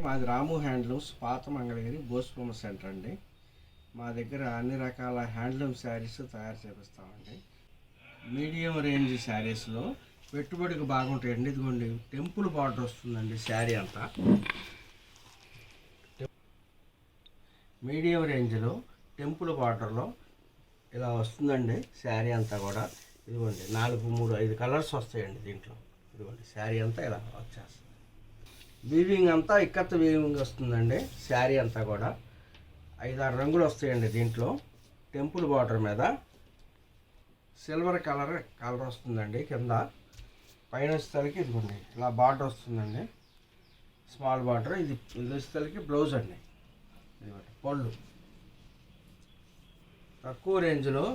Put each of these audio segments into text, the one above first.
మాది రాము హ్యాండ్లూమ్స్ పాత మంగళగిరి బోస్బొమ్మ సెంటర్ అండి. మా దగ్గర అన్ని రకాల హ్యాండ్లూమ్ శారీస్ తయారు చేపిస్తామండి. మీడియం రేంజ్ శారీస్లో పెట్టుబడికి బాగుంటాయండి. ఇదిగోండి టెంపుల్ బార్డర్ వస్తుందండి శారీ అంతా. మీడియం రేంజ్లో టెంపుల్ బార్డర్లో ఇలా వస్తుందండి శారీ అంతా కూడా. ఇదిగోండి 4, 3, 5 కలర్స్ వస్తాయండి దీంట్లో. ఇదిగోండి శారీ అంతా ఇలా వచ్చేస్తుంది. వీవింగ్ అంతా ఇక్కత్ వీవింగ్ వస్తుందండి. శారీ అంతా కూడా 5-6 రంగులు వస్తాయండి దీంట్లో. టెంపుల్ బార్డర్ మీద సిల్వర్ కలర్ వస్తుందండి. కింద పైన వచ్చేసరికి ఇదిగోండి ఇలా బార్డర్ వస్తుందండి, స్మాల్ బార్డర్. ఇది వచ్చేసరికి బ్లౌజ్ అండి. ఇదిగోండి పళ్ళు. తక్కువ రేంజ్లో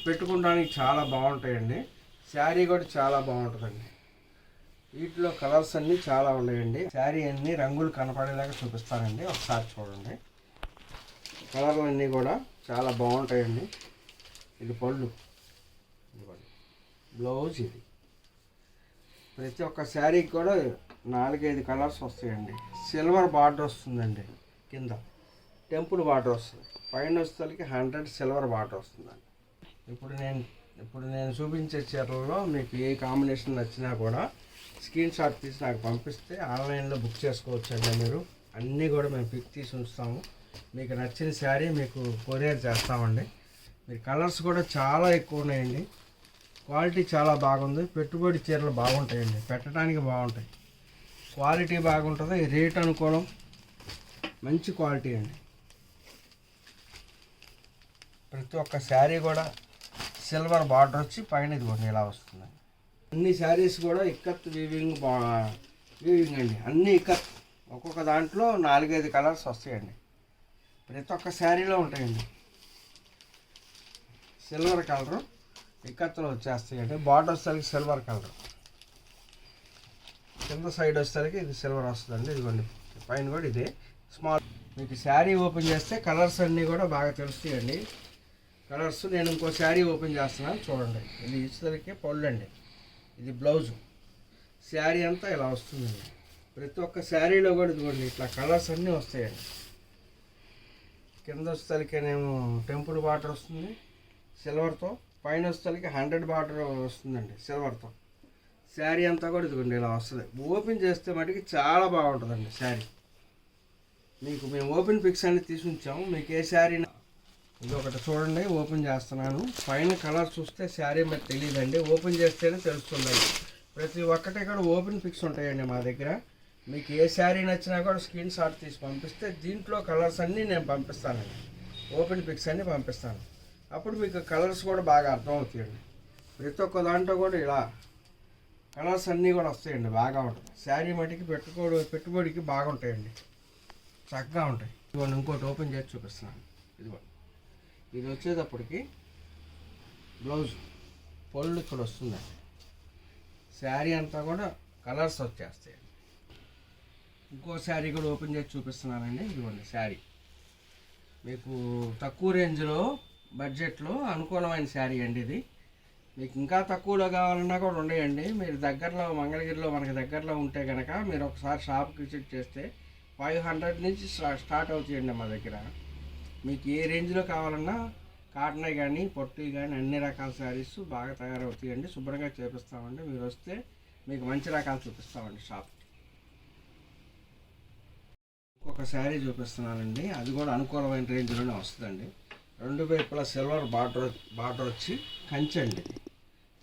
పెట్టుకోవడానికి చాలా బాగుంటాయండి. శారీ కూడా చాలా బాగుంటుందండి. వీటిలో కలర్స్ అన్నీ చాలా ఉన్నాయండి. శారీ అన్ని రంగులు కనపడేలాగా చూపిస్తానండి, ఒకసారి చూడండి. కలర్లు అన్నీ కూడా చాలా బాగుంటాయండి. ఇది పళ్ళు, ఇదిగోండి బ్లౌజ్. ఇది ప్రతి ఒక్క శారీకి కూడా 4-5 కలర్స్ వస్తాయండి. సిల్వర్ బార్డర్ వస్తుందండి. కింద టెంపుల్ బార్డర్ వస్తుంది. పైన వచ్చేసరికి 100 సిల్వర్ బార్డర్ వస్తుందండి. ఇప్పుడు నేను చూపించే చీరలలో మీకు ఏ కాంబినేషన్ నచ్చినా కూడా స్క్రీన్ షాట్ తీసి నాకు పంపిస్తే ఆన్లైన్లో బుక్ చేసుకోవచ్చండి. మీరు అన్నీ కూడా మేము పిక్ తీసి ఉంచుతాము. మీకు నచ్చిన శారీ మీకు కొరియర్ చేస్తామండి. మీరు కలర్స్ కూడా చాలా ఎక్కువ ఉన్నాయండి. క్వాలిటీ చాలా బాగుంది. పెట్టుబడి చీరలు బాగుంటాయండి, పెట్టడానికి బాగుంటాయి. క్వాలిటీ బాగుంటుంది, రేట్ అనుకూలం, మంచి క్వాలిటీ అండి. ప్రతి ఒక్క శారీ కూడా సిల్వర్ బార్డర్ వచ్చి పైన ఇదిగోండి ఇలా వస్తుంది. అన్ని శారీస్ కూడా ఇక్కత్ వీవింగ్ అండి. అన్నీ ఇక్కత్. ఒక్కొక్క దాంట్లో 4-5 కలర్స్ వస్తాయండి. ప్రతి ఒక్క శారీలో ఉంటాయండి. సిల్వర్ కలరు ఇక్కత్తులో వచ్చేస్తాయండి. బార్డర్ వచ్చేసరికి సిల్వర్ కలర్, కింద సైడ్ వచ్చేసరికి ఇది సిల్వర్ వస్తుందండి. ఇదిగోండి పైన కూడా ఇదే స్మాల్. మీకు శారీ ఓపెన్ చేస్తే కలర్స్ అన్నీ కూడా బాగా తెలుస్తాయండి. కలర్స్ నేను ఇంకో శారీ ఓపెన్ చేస్తున్నాను చూడండి. ఇది ఇచ్చేసరికి పళ్ళు అండి. ఇది బ్లౌజు. శారీ అంతా ఇలా వస్తుందండి. ప్రతి ఒక్క శారీలో కూడా ఇదిగోండి ఇట్లా కలర్స్ అన్నీ వస్తాయండి. కింద వచ్చేసరికేనేమో టెంపుల్ బార్డర్ వస్తుంది సిల్వర్తో. పైన వచ్చేసరికి 100 బార్డర్ వస్తుందండి సిల్వర్తో. శారీ అంతా కూడా ఇదిగోండి ఇలా వస్తుంది. ఓపెన్ చేస్తే మటుకి చాలా బాగుంటుందండి శారీ. మీకు మేము ఓపెన్ పిక్స్ అన్ని తీసి ఉంచాము. మీకు ఏ శారీ ఇది ఒకటి చూడండి, ఓపెన్ చేస్తున్నాను. పైన కలర్ చూస్తే శారీ మరి తెలియదండి, ఓపెన్ చేస్తేనే తెలుస్తుందండి. ప్రతి ఒక్కటి కూడా ఓపెన్ పిక్స్ ఉంటాయండి మా దగ్గర. మీకు ఏ శారీ నచ్చినా కూడా స్క్రీన్ షాట్ తీసి పంపిస్తే దీంట్లో కలర్స్ అన్నీ నేను పంపిస్తానండి. ఓపెన్ పిక్స్ అన్నీ పంపిస్తాను. అప్పుడు మీకు కలర్స్ కూడా బాగా అర్థమవుతాయండి. ప్రతి ఒక్క దాంట్లో కూడా ఇలా కలర్స్ అన్నీ కూడా వస్తాయండి. బాగా ఉంటుంది శారీ మటుకి. పెట్టుబడికి బాగుంటాయండి, చక్కగా ఉంటాయి. ఇదిగోండి ఇంకోటి ఓపెన్ చేసి చూపిస్తున్నాను. ఇదిగోండి ఇది వచ్చేటప్పటికి బ్లౌజ్ పళ్ళు ఇక్కడ వస్తుందండి. శారీ అంతా కూడా కలర్స్ వచ్చేస్తాయండి. ఇంకో శారీ కూడా ఓపెన్ చేసి చూపిస్తున్నానండి. ఇదిగోండి శారీ మీకు తక్కువ రేంజ్లో బడ్జెట్లో అనుకూలమైన శారీ అండి. ఇది మీకు ఇంకా తక్కువలో కావాలన్నా కూడా ఉన్నాయండి. మీరు దగ్గరలో మంగళగిరిలో మనకి దగ్గరలో ఉంటే కనుక మీరు ఒకసారి షాప్కి విజిట్ చేస్తే 500 నుంచి స్టార్ట్ అవుతాయండి మా దగ్గర. మీకు ఏ రేంజ్లో కావాలన్నా కాటన్ కానీ పొట్టి కానీ అన్ని రకాల శారీస్ బాగా తయారవుతాయండి. శుభ్రంగా చేపిస్తామండి. మీరు వస్తే మీకు మంచి రకాలు చూపిస్తామండి షాప్. ఇంకొక శారీ చూపిస్తున్నానండి. అది కూడా అనుకూలమైన రేంజ్లోనే వస్తుందండి. 2 వైపులా సిల్వర్ బార్డర్ వచ్చి కంచె అండి. ఇది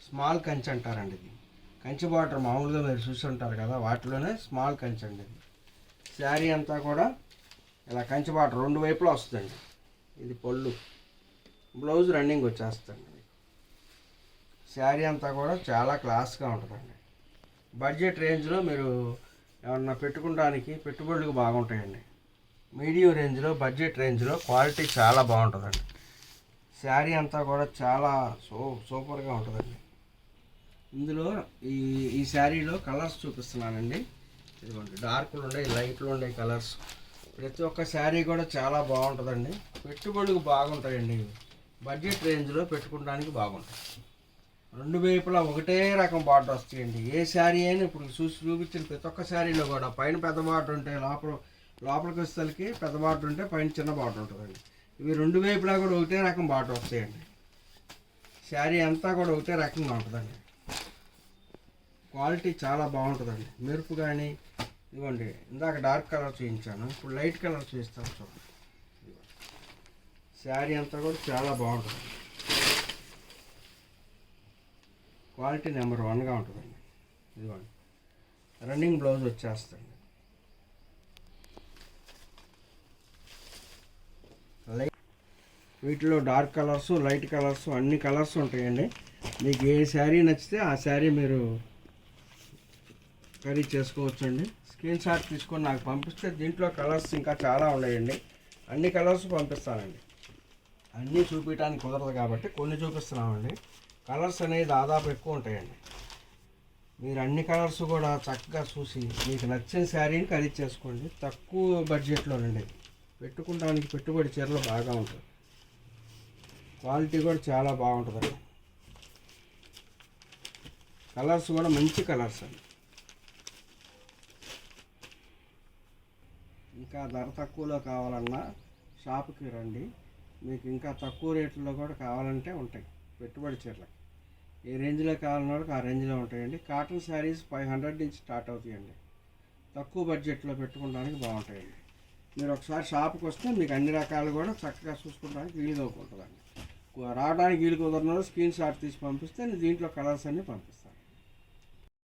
స్మాల్ కంచె అంటారండి. ఇది కంచె బార్డర్ మామూలుగా మీరు చూసి ఉంటారు కదా, వాటిలోనే స్మాల్ కంచె అండి. ఇది శారీ అంతా కూడా ఇలా కంచె బార్డర్ 2 వైపులా వస్తుందండి. ఇది పళ్ళు, బ్లౌజ్ రన్నింగ్ వచ్చేస్తుంది. శారీ అంతా కూడా చాలా క్లాస్గా ఉంటుందండి. బడ్జెట్ రేంజ్లో మీరు ఏమన్నా పెట్టుకోవడానికి పెట్టుబడులకు బాగుంటాయండి. మీడియం రేంజ్లో బడ్జెట్ రేంజ్లో క్వాలిటీ చాలా బాగుంటుందండి. శారీ అంతా కూడా చాలా సూపర్గా ఉంటుందండి. ఇందులో ఈ శారీలో కలర్స్ చూపిస్తున్నానండి. ఇదిగోండి డార్క్లు ఉన్నాయి, లైట్లు ఉన్నాయి కలర్స్. ప్రతి ఒక్క శారీ కూడా చాలా బాగుంటుందండి. పెట్టుబడులకు బాగుంటాయండి. బడ్జెట్ రేంజ్లో పెట్టుకోవడానికి బాగుంటాయి. 2 వైపులా ఒకటే రకం బార్డర్ వస్తాయండి. ఏ శారీ అయినా ఇప్పుడు చూపించిన ప్రతి ఒక్క శారీలో కూడా పైన పెద్ద బార్డర్ ఉంటే లోపలికి వచ్చేసరికి పెద్ద బార్డర్ ఉంటే పైన చిన్న బార్డర్ ఉంటుందండి. ఇవి రెండు వైపులా కూడా ఒకటే రకం బార్డర్ వస్తాయండి. శారీ అంతా కూడా ఒకటే రకంగా ఉంటుందండి. క్వాలిటీ చాలా బాగుంటుందండి. మెరుపు కానీ ఇదిగోండి, ఇందాక డార్క్ కలర్ చూపించాను, ఇప్పుడు లైట్ కలర్ చూపిస్తాను చూడండి. శారీ అంతా కూడా చాలా బాగుంటుంది. క్వాలిటీ నెంబర్ 1గా ఉంటుందండి. ఇదిగోండి రన్నింగ్ బ్లౌజ్ వచ్చేస్తుంది. వీటిలో డార్క్ కలర్స్, లైట్ కలర్స్, అన్ని కలర్స్ ఉంటాయండి. మీకు ఏ శారీ నచ్చితే ఆ శారీ మీరు ఖరీదు చేసుకోవచ్చండి. స్క్రీన్ షాట్ తీసుకొని నాకు పంపిస్తే దీంట్లో కలర్స్ ఇంకా చాలా ఉన్నాయండి. అన్ని కలర్స్ పంపిస్తానండి. అన్నీ చూపించడానికి కుదరదు కాబట్టి కొన్ని చూపిస్తున్నామండి. కలర్స్ అనేవి దాదాపు ఎక్కువ ఉంటాయండి. మీరు అన్ని కలర్స్ కూడా చక్కగా చూసి మీకు నచ్చిన శారీని ఖరీదు చేసుకోండి. తక్కువ బడ్జెట్లోనండి. పెట్టుకోవడానికి పెట్టుబడి చీరలు బాగా ఉంటుంది. క్వాలిటీ కూడా చాలా బాగుంటుందండి. కలర్స్ కూడా మంచి కలర్స్ అండి. ఇంకా ధర తక్కువలో కావాలన్నా షాప్కి రండి. మీకు ఇంకా తక్కువ రేట్లలో కూడా కావాలంటే ఉంటాయి. పెట్టుబడి చీరలకి ఏ రేంజ్లో కావాలన్నా ఆ రేంజ్లో ఉంటాయండి. కాటన్ శారీస్ 500 నుంచి స్టార్ట్ అవుతాయండి. తక్కువ బడ్జెట్లో పెట్టుకోవడానికి బాగుంటాయండి. మీరు ఒకసారి షాప్కి వస్తే మీకు అన్ని రకాలు కూడా చక్కగా చూసుకోవడానికి వీలుగా ఉంటుందండి. రావడానికి వీలు కుదరనో స్క్రీన్ షాట్ తీసి పంపిస్తే నేను దీంట్లో కలర్స్ అన్నీ పంపిస్తాను.